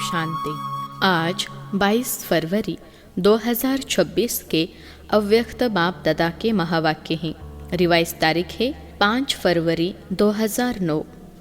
शांति। आज 22 फरवरी 2026 के अव्यक्त बाप दादा के महावाक्य हैं। रिवाइज तारीख है 5 फरवरी 2009।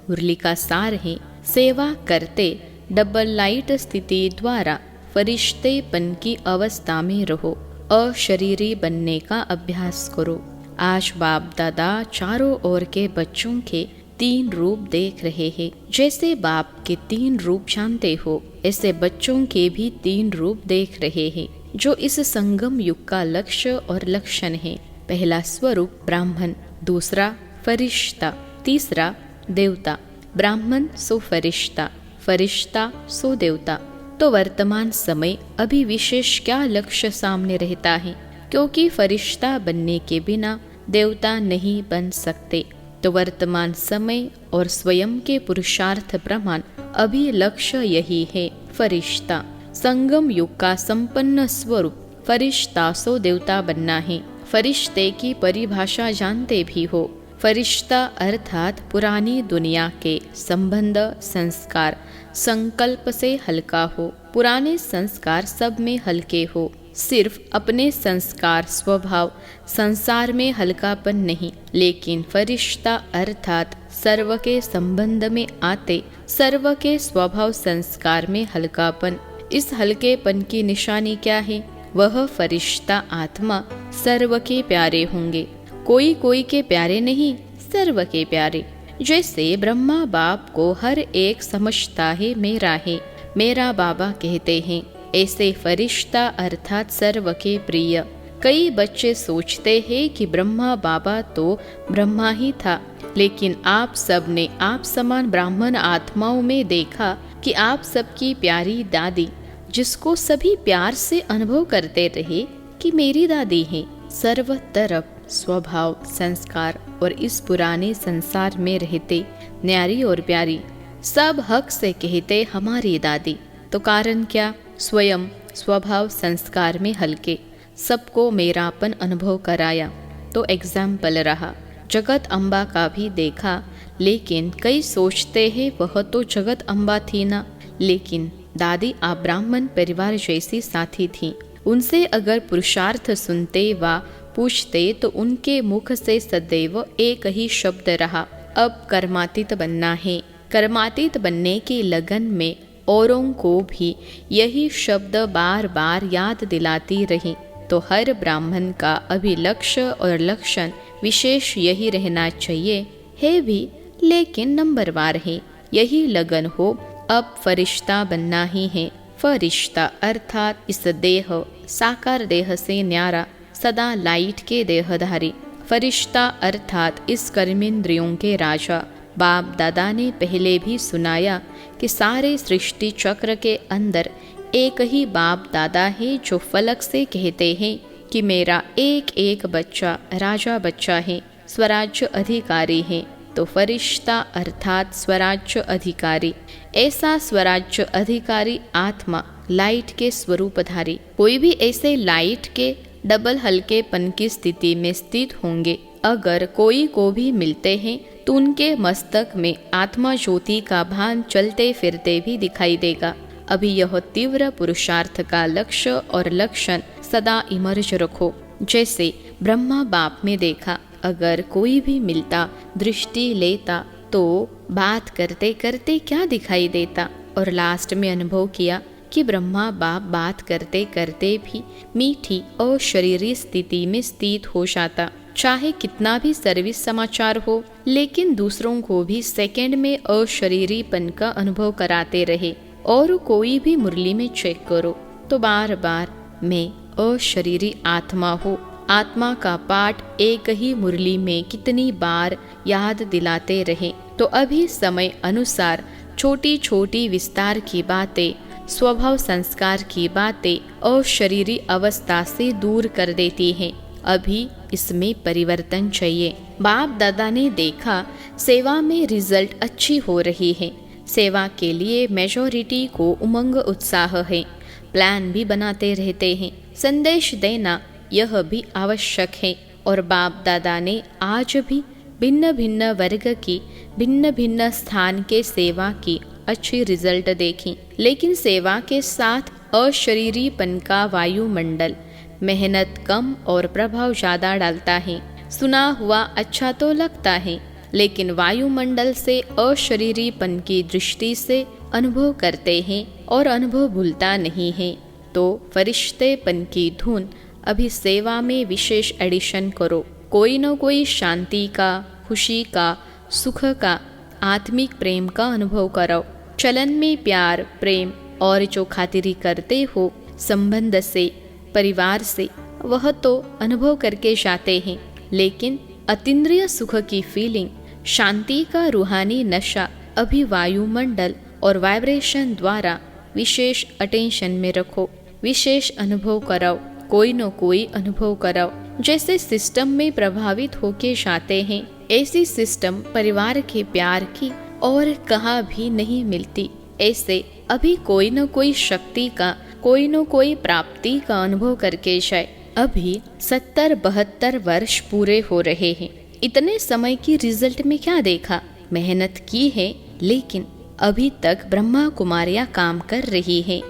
मुरली का सार है, सेवा करते डबल लाइट स्थिति द्वारा फरिश्तेपन की अवस्था में रहो, अशरीरी बनने का अभ्यास करो। आज बाप दादा चारों ओर के बच्चों के 3 रूप देख रहे हैं। जैसे बाप के 3 रूप जानते हो, ऐसे बच्चों के भी 3 रूप देख रहे हैं, जो इस संगम युग का लक्ष्य और लक्षण है। पहला स्वरूप ब्राह्मण, दूसरा फरिश्ता, तीसरा देवता। ब्राह्मण सो फरिश्ता, फरिश्ता सो देवता। तो वर्तमान समय अभी विशेष क्या लक्ष्य सामने रहता है, क्योंकि फरिश्ता बनने के बिना देवता नहीं बन सकते। तो वर्तमान समय और स्वयं के पुरुषार्थ प्रमाण अभी लक्ष्य यही है, फरिश्ता। संगम युग का संपन्न स्वरूप फरिश्ता सो देवता बनना है। फरिश्ते की परिभाषा जानते भी हो। फरिश्ता अर्थात पुरानी दुनिया के संबंध, संस्कार, संकल्प से हल्का हो। पुराने संस्कार सब में हल्के हो, सिर्फ अपने संस्कार, स्वभाव, संसार में हल्कापन नहीं। लेकिन फरिश्ता अर्थात सर्व के संबंध में आते, सर्व के स्वभाव, संस्कार में हल्कापन। इस हल्केपन की निशानी क्या है? वह फरिश्ता आत्मा सर्व के प्यारे होंगे। कोई कोई के प्यारे नहीं, सर्व के प्यारे। जैसे ब्रह्मा बाप को हर एक समझता है मेरा है, मेरा बाबा कहते हैं, ऐसे फरिश्ता अर्थात सर्व के प्रिय। कई बच्चे सोचते हैं कि ब्रह्मा बाबा तो ब्रह्मा ही था, लेकिन आप सब ने आप समान ब्राह्मण आत्माओं में देखा कि आप सबकी प्यारी दादी, जिसको सभी प्यार से अनुभव करते रहे कि मेरी दादी है, सर्व तरफ स्वभाव, संस्कार और इस पुराने संसार में रहते, न्यारी और प्यारी, सब हक से कहते हमारी दादी। तो कारण क्या? स्वयं स्वभाव, संस्कार में हल्के, सबको मेरापन अनुभव कराया। तो एग्जाम्पल रहा। जगत अम्बा का भी देखा, लेकिन कई सोचते हैं वह तो जगत अम्बा थी ना। लेकिन दादी आप ब्राह्मण परिवार जैसी साथी थी। उनसे अगर पुरुषार्थ सुनते व पूछते तो उनके मुख से सदैव एक ही शब्द रहा, अब कर्मातीत बनना है। कर्मातीत बनने की लगन में औरों को भी यही शब्द बार बार याद दिलाती रही। तो हर ब्राह्मण का अभी लक्ष्य और लक्षण विशेष यही रहना चाहिए, है भी, लेकिन नंबरवार है। यही लगन हो, अब फरिश्ता बनना ही है। फरिश्ता अर्थात इस देह, साकार देह से न्यारा, सदा लाइट के देहधारी। फरिश्ता अर्थात इस कर्मेंद्रियों के राजा। बाप दादा ने पहले भी सुनाया कि सारे सृष्टि चक्र के अंदर एक ही बाप दादा है, जो फलक से कहते हैं कि मेरा एक एक बच्चा राजा बच्चा है, स्वराज्य अधिकारी है। तो फरिश्ता अर्थात स्वराज्य अधिकारी। ऐसा स्वराज्य अधिकारी आत्मा लाइट के स्वरूपधारी। कोई भी ऐसे लाइट के डबल हल्केपन की स्थिति में स्थित होंगे। अगर कोई को भी मिलते हैं तो उनके मस्तक में आत्मा ज्योति का भान चलते फिरते भी दिखाई देगा। अभी यह तीव्र पुरुषार्थ का लक्ष्य और लक्षण सदा इमर्ज रखो। जैसे ब्रह्मा बाप में देखा, अगर कोई भी मिलता, दृष्टि लेता, तो बात करते करते क्या दिखाई देता। और लास्ट में अनुभव किया कि ब्रह्मा बाप बात करते करते भी मीठी और शरीरी स्थिति में स्थित हो जाता। चाहे कितना भी सर्विस समाचार हो, लेकिन दूसरों को भी सेकंड में अशरीरीपन का अनुभव कराते रहे। और कोई भी मुरली में चेक करो तो बार बार मैं अशरीरी आत्मा हो, आत्मा का पाठ एक ही मुरली में कितनी बार याद दिलाते रहे। तो अभी समय अनुसार छोटी छोटी विस्तार की बातें, स्वभाव संस्कार की बातें अशरीरी अवस्था से दूर कर देती हैं। अभी इसमें परिवर्तन चाहिए। बाप दादा ने देखा सेवा में रिजल्ट अच्छी हो रही है। सेवा के लिए मेजॉरिटी को उमंग उत्साह है। प्लान भी बनाते रहते हैं। संदेश देना यह भी आवश्यक है। और बाप दादा ने आज भी भिन्न भिन्न वर्ग की, भिन्न भिन्न स्थान के सेवा की अच्छी रिजल्ट देखी, लेकिन सेवा के साथ अशरीरीपन का वायुमंडल मेहनत कम और प्रभाव ज्यादा डालता है। सुना हुआ अच्छा तो लगता है, लेकिन वायुमंडल से अशरीरीपन की दृष्टि से अनुभव करते हैं और अनुभव भूलता नहीं है। तो फरिश्तेपन की धुन अभी सेवा में विशेष एडिशन करो। कोई न कोई शांति का, खुशी का, सुख का, आत्मिक प्रेम का अनुभव करो। चलन में प्यार, प्रेम और जो खातिरी करते हो संबंध से, परिवार से, वह तो अनुभव करके जाते हैं, लेकिन अतीन्द्रिय सुख की फीलिंग, शांति का रूहानी नशा अभी वायुमंडल और वाइब्रेशन द्वारा विशेष अटेंशन में रखो। विशेष अनुभव कराओ, कोई न कोई अनुभव कराओ। जैसे सिस्टम में प्रभावित होके जाते हैं, ऐसी सिस्टम परिवार के प्यार की और कहाँ भी नहीं मिलती। ऐसे अभी कोई न कोई शक्ति का, कोई न कोई प्राप्ति का अनुभव करके जाए। अभी 70-72 वर्ष पूरे हो रहे हैं। इतने समय की रिजल्ट में क्या देखा? मेहनत की है, लेकिन अभी तक ब्रह्मा कुमारियां काम कर रही है।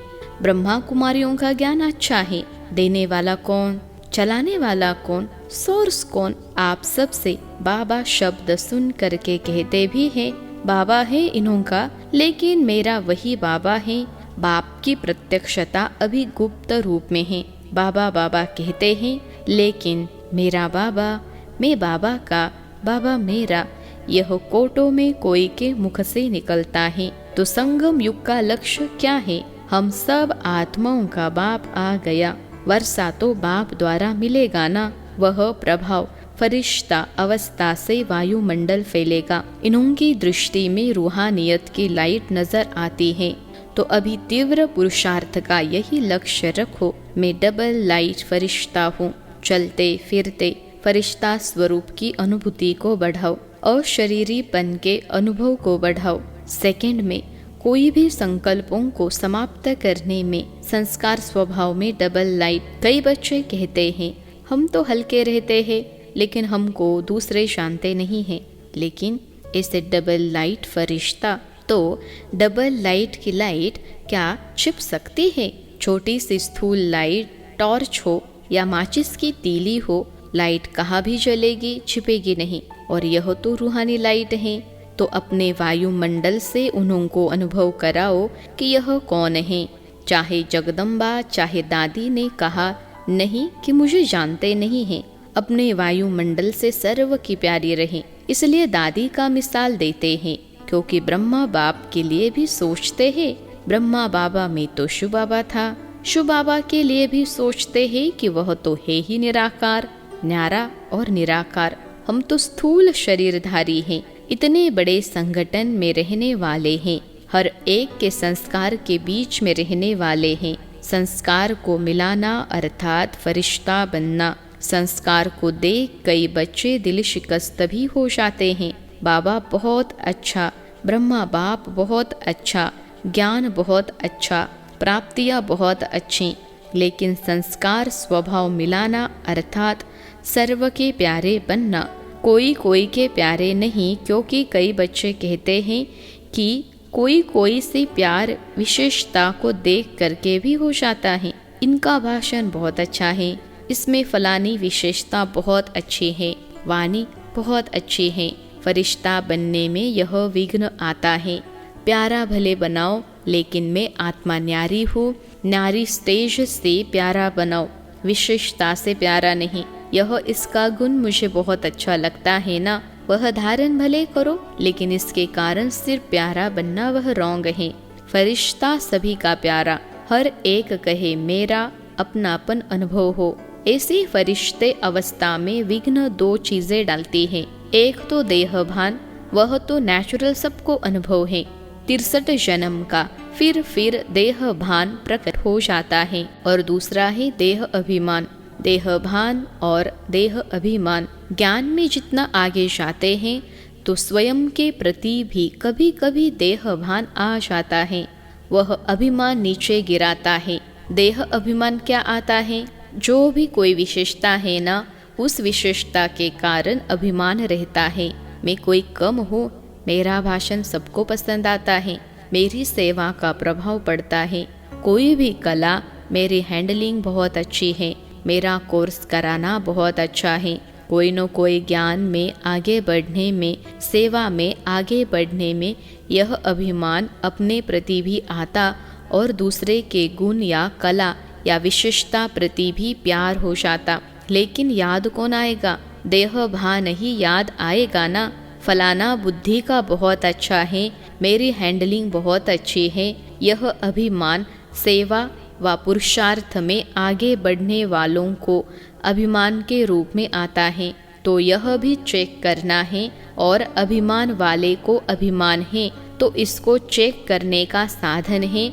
ब्रह्मा कुमारियों का ज्ञान अच्छा है। देने वाला कौन, चलाने वाला कौन, सोर्स कौन? आप सबसे बाबा शब्द सुन करके कहते भी हैं बाबा है इन्हों का, लेकिन मेरा वही बाबा है। बाप की प्रत्यक्षता अभी गुप्त रूप में है। बाबा बाबा कहते हैं, लेकिन मेरा बाबा, मैं बाबा का, बाबा मेरा, यह कोटों में कोई के मुख से निकलता है। तो संगम युग का लक्ष्य क्या है? हम सब आत्माओं का बाप आ गया। वर्षा तो बाप द्वारा मिलेगा ना। वह प्रभाव फरिश्ता अवस्था से वायुमंडल फैलेगा। इनकी दृष्टि में रूहानियत की लाइट नजर आती है। तो अभी तीव्र पुरुषार्थ का यही लक्ष्य रखो। मैं डबल लाइट फरिश्ता हूँ। चलते फिरते फरिश्ता स्वरूप की अनुभूति को बढ़ाओ और शरीरीपन के अनुभव को बढ़ाओ। सेकंड में कोई भी संकल्पों को समाप्त करने में संस्कार स्वभाव में डबल लाइट। कई बच्चे कहते हैं हम तो हल्के रहते हैं, लेकिन हमको दूसरे जानते नहीं हैं। लेकिन ऐसे डबल लाइट फरिश्ता, तो डबल लाइट की लाइट क्या छिप सकती है? छोटी सी स्थूल लाइट, टॉर्च हो या माचिस की तीली हो, लाइट कहाँ भी जलेगी, छिपेगी नहीं। और यह तो रूहानी लाइट है। तो अपने वायुमंडल से उनको अनुभव कराओ कि यह कौन है। चाहे जगदम्बा, चाहे दादी ने कहा नहीं कि मुझे जानते नहीं हैं, अपने वायुमंडल से सर्व की प्यारी रहें। इसलिए दादी का मिसाल देते हैं, क्योंकि ब्रह्मा बाप के लिए भी सोचते हैं। ब्रह्मा बाबा में तो शिव बाबा था। शिव बाबा के लिए भी सोचते हैं कि वह तो है ही निराकार, न्यारा और निराकार। हम तो स्थूल शरीरधारी हैं, इतने बड़े संगठन में रहने वाले हैं, हर एक के संस्कार के बीच में रहने वाले हैं। संस्कार को मिलाना अर्थात फरिश्ता बनना। संस्कार को देख कई बच्चे दिल शिकस्त भी हो जाते हैं। बाबा बहुत अच्छा, ब्रह्मा बाप बहुत अच्छा, ज्ञान बहुत अच्छा, प्राप्तियाँ बहुत अच्छी, लेकिन संस्कार स्वभाव मिलाना अर्थात सर्व के प्यारे बनना। कोई कोई के प्यारे नहीं, क्योंकि कई बच्चे कहते हैं कि कोई कोई से प्यार विशेषता को देख करके भी हो जाता है। इनका भाषण बहुत अच्छा है, इसमें फलानी विशेषता बहुत अच्छी है, वाणी बहुत अच्छी है। फरिश्ता बनने में यह विघ्न आता है। प्यारा भले बनाओ, लेकिन मैं आत्मा न्यारी हूँ। नारी स्टेज से प्यारा बनाओ, विशेषता से प्यारा नहीं। यह इसका गुण मुझे बहुत अच्छा लगता है ना, वह धारण भले करो, लेकिन इसके कारण सिर्फ प्यारा बनना वह रॉन्ग है। फरिश्ता सभी का प्यारा, हर एक कहे मेरा, अपनापन अनुभव हो। ऐसी फरिश्ते अवस्था में विघ्न दो चीजें डालती है। एक तो देह भान, वह तो नेचुरल सबको अनुभव है। 63 जन्म का फिर देह भान प्रकट हो जाता है। और दूसरा है देह अभिमान। देह भान और देह अभिमान ज्ञान में जितना आगे जाते हैं, तो स्वयं के प्रति भी कभी कभी देह भान आ जाता है। वह अभिमान नीचे गिराता है। देह अभिमान क्या आता है? जो भी कोई विशेषता है ना, उस विशेषता के कारण अभिमान रहता है। मैं कोई कम हूँ, मेरा भाषण सबको पसंद आता है, मेरी सेवा का प्रभाव पड़ता है। कोई भी कला, मेरी हैंडलिंग बहुत अच्छी है, मेरा कोर्स कराना बहुत अच्छा है। कोई न कोई ज्ञान में आगे बढ़ने में, सेवा में आगे बढ़ने में यह अभिमान अपने प्रति भी आता और दूसरे के गुण या कला या विशेषता प्रति भी प्यार हो जाता। लेकिन याद कौन आएगा? देह भान ही याद आएगा ना। फलाना बुद्धि का बहुत अच्छा है, मेरी हैंडलिंग बहुत अच्छी है, यह अभिमान सेवा व पुरुषार्थ में आगे बढ़ने वालों को अभिमान के रूप में आता है। तो यह भी चेक करना है, और अभिमान वाले को अभिमान है तो इसको चेक करने का साधन है।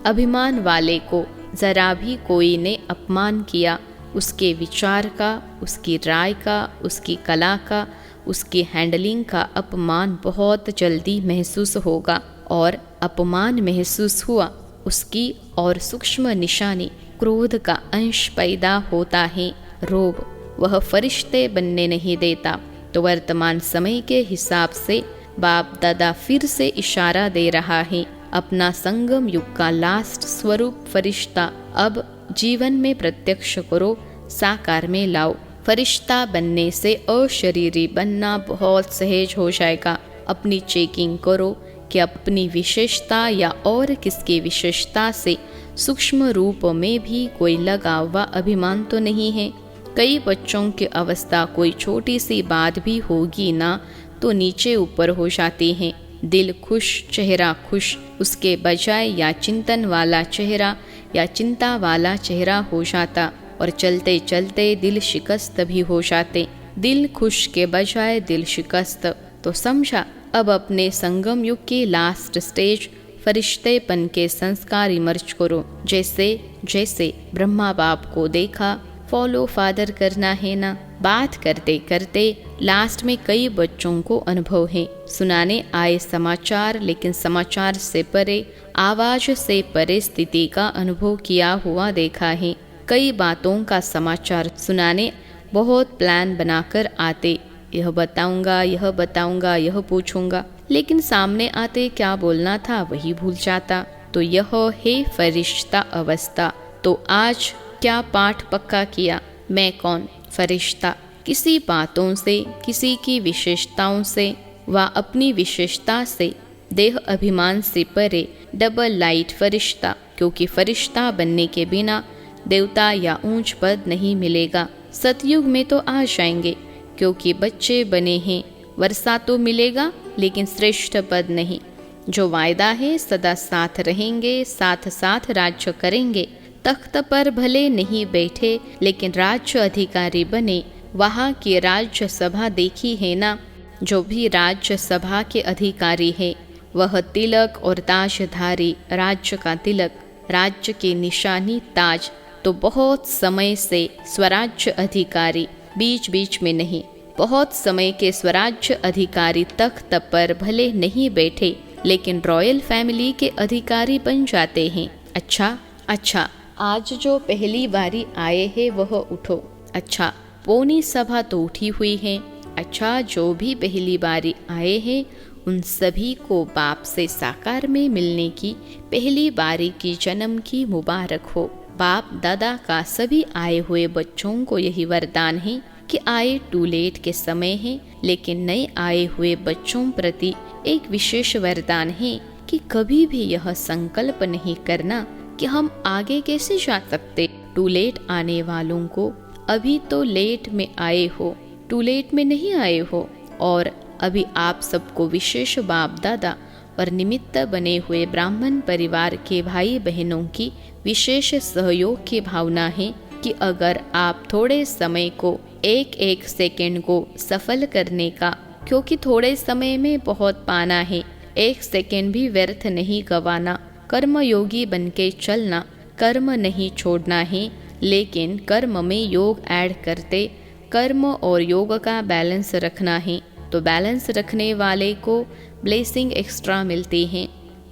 अभिमान वाले को जरा भी कोई ने अपमान किया, उसके विचार का, उसकी राय का, उसकी कला का, उसकी हैंडलिंग का अपमान बहुत जल्दी महसूस होगा। और अपमान महसूस हुआ उसकी और सूक्ष्म निशानी क्रोध का अंश पैदा होता है, रोब। वह फरिश्ते बनने नहीं देता। तो वर्तमान समय के हिसाब से बाप दादा फिर से इशारा दे रहा है, अपना संगम युग का लास्ट स्वरूप फरिश्ता अब जीवन में प्रत्यक्ष करो, साकार में लाओ। फरिश्ता बनने से अशरीरी बनना बहुत सहज हो जाएगा। अपनी चेकिंग करो कि अपनी विशेषता या और किसकी विशेषता से सूक्ष्म रूप में भी कोई लगाव व अभिमान तो नहीं है। कई बच्चों की अवस्था कोई छोटी सी बात भी होगी ना तो नीचे ऊपर हो जाती है। दिल खुश, चेहरा खुश, उसके बजाय या चिंतन वाला चेहरा या चिंता वाला चेहरा हो जाता, और चलते चलते दिल शिकस्त भी हो जाते। दिल खुश के बजाय दिल शिकस्त। तो समझा, अब अपने संगम युग की लास्ट स्टेज फरिश्तेपन के संस्कार इमर्ज करो। जैसे जैसे ब्रह्मा बाप को देखा, फॉलो फादर करना है ना। बात करते करते लास्ट में कई बच्चों को अनुभव है। सुनाने आए समाचार, लेकिन समाचार से परे, आवाज से परे स्थिति का अनुभव किया हुआ देखा है। कई बातों का समाचार सुनाने बहुत प्लान बनाकर आते, यह बताऊंगा, यह बताऊंगा, यह पूछूंगा, लेकिन सामने आते क्या बोलना था वही भूल जाता। तो यह है फरिश्ता अवस्था। तो आज क्या पाठ पक्का किया? मैं कौन? फरिश्ता। किसी बातों से, किसी की विशेषताओं से व अपनी विशेषता से, देह अभिमान से परे डबल लाइट फरिश्ता। क्योंकि फरिश्ता बनने के बिना देवता या ऊंच पद नहीं मिलेगा। सतयुग में तो आ जाएंगे क्योंकि बच्चे बने हैं। वर्षा तो मिलेगा लेकिन श्रेष्ठ पद नहीं। जो वायदा है सदा साथ रहेंगे, साथ साथ राज्य करेंगे। तख्त पर भले नहीं बैठे लेकिन राज्य अधिकारी बने। वहाँ की राज्य सभा देखी है ना? जो भी राज्य सभा के अधिकारी है वह तिलक और ताजधारी, राज्य का तिलक, राज्य की निशानी ताज। तो बहुत समय से स्वराज्य अधिकारी, बीच बीच में नहीं, बहुत समय के स्वराज्य अधिकारी तख्त पर भले नहीं बैठे लेकिन रॉयल फैमिली के अधिकारी बन जाते हैं। अच्छा, आज जो पहली बारी आए हैं वह उठो। अच्छा, पौनी सभा तो उठी हुई है। अच्छा, जो भी पहली बारी आए हैं उन सभी को बाप से साकार में मिलने की पहली बारी की जन्म की मुबारक हो। बाप दादा का सभी आए हुए बच्चों को यही वरदान है कि आए टू लेट के समय है, लेकिन नए आए हुए बच्चों प्रति एक विशेष वरदान है कि कभी भी यह संकल्प नहीं करना कि हम आगे कैसे जा सकते। टू लेट आने वालों को अभी तो लेट में आए हो, टू लेट में नहीं आए हो। और अभी आप सबको विशेष बाप दादा और निमित्त बने हुए ब्राह्मण परिवार के भाई बहनों की विशेष सहयोग की भावना है कि अगर आप थोड़े समय को, एक एक सेकंड को सफल करने का, क्योंकि थोड़े समय में बहुत पाना है, एक सेकंड भी व्यर्थ नहीं गवाना। कर्म योगी बनके चलना, कर्म नहीं छोड़ना है, लेकिन कर्म में योग ऐड करते कर्म और योग का बैलेंस रखना है। तो बैलेंस रखने वाले को ब्लेसिंग एक्स्ट्रा मिलती हैं।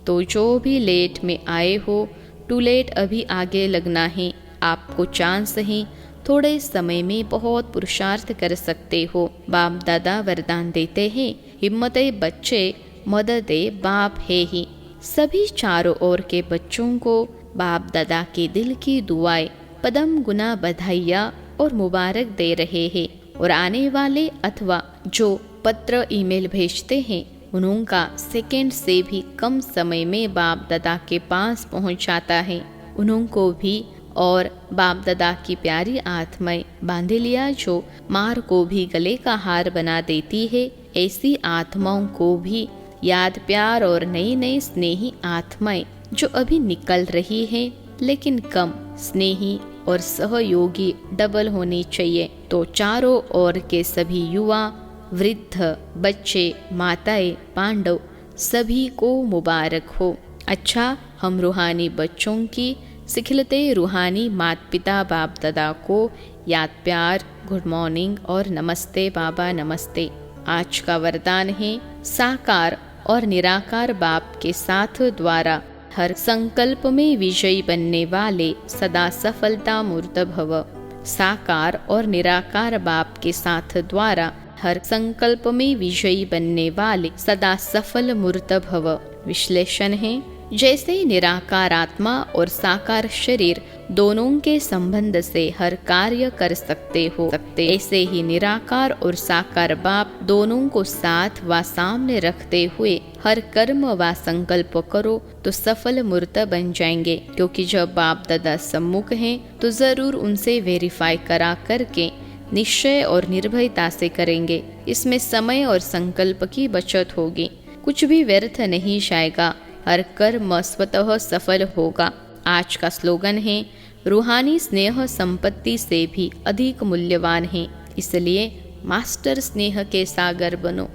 तो जो भी लेट में आए हो, टू लेट अभी आगे लगना है। आपको चांस है, थोड़े समय में बहुत पुरुषार्थ कर सकते हो। बाप दादा वरदान देते हैं, हिम्मते बच्चे मददे बाप है ही। सभी चारों ओर के बच्चों को बाप दादा के दिल की दुआएं, पदम गुना बधाइयाँ और मुबारक दे रहे हैं। और आने वाले अथवा जो पत्र ईमेल भेजते हैं उनका सेकंड से भी कम समय में बाप दादा के पास पहुंच जाता है। उनको भी और बाप दादा की प्यारी आत्माएं बांध लिया जो मार को भी गले का हार बना देती है, ऐसी आत्माओं को भी याद प्यार और नई नई स्नेही आत्माएं जो अभी निकल रही हैं लेकिन कम स्नेही और सहयोगी डबल होनी चाहिए। तो चारों ओर के सभी युवा, वृद्ध, बच्चे, माताएं, पांडव सभी को मुबारक हो। अच्छा, हम रूहानी बच्चों की सिखलते रूहानी माता पिता बाप दादा को याद प्यार, गुड मॉर्निंग और नमस्ते बाबा नमस्ते। आज का वरदान है साकार और निराकार बाप के साथ द्वारा हर संकल्प में विजयी बनने वाले सदा सफलता मूर्त भव। साकार और निराकार बाप के साथ द्वारा हर संकल्प में विजयी बनने वाले सदा सफल मूर्त भव। विश्लेषण है, जैसे निराकार आत्मा और साकार शरीर दोनों के संबंध से हर कार्य कर सकते हो, ऐसे ही निराकार और साकार बाप दोनों को साथ व सामने रखते हुए हर कर्म व संकल्प करो तो सफल मूर्त बन जाएंगे। क्योंकि जब बाप दादा सम्मुख हैं तो जरूर उनसे वेरीफाई करा करके निश्चय और निर्भयता से करेंगे। इसमें समय और संकल्प की बचत होगी, कुछ भी व्यर्थ नहीं जाएगा, हर कर्म स्वतः सफल होगा। आज का स्लोगन है, रूहानी स्नेह संपत्ति से भी अधिक मूल्यवान है, इसलिए मास्टर स्नेह के सागर बनो।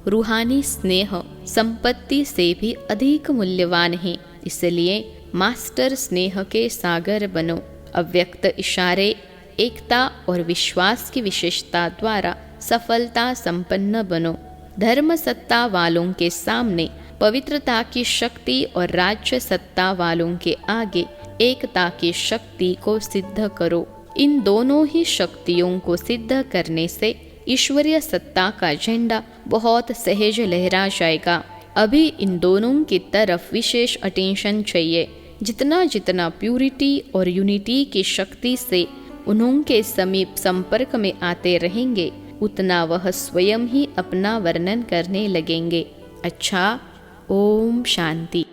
रूहानी स्नेह संपत्ति से भी अधिक मूल्यवान है, इसलिए मास्टर स्नेह के सागर बनो। अव्यक्त इशारे, एकता और विश्वास की विशेषता द्वारा सफलता संपन्न बनो। धर्म सत्ता वालों के सामने पवित्रता की शक्ति और राज्य सत्ता वालों के आगे एकता की शक्ति को सिद्ध करो। इन दोनों ही शक्तियों को सिद्ध करने से ईश्वरीय सत्ता का झंडा बहुत सहज लहरा जाएगा। अभी इन दोनों की तरफ विशेष अटेंशन चाहिए। जितना जितना प्यूरिटी और यूनिटी की शक्ति से उनके समीप संपर्क में आते रहेंगे, उतना वह स्वयं ही अपना वर्णन करने लगेंगे। अच्छा, ओम शांति।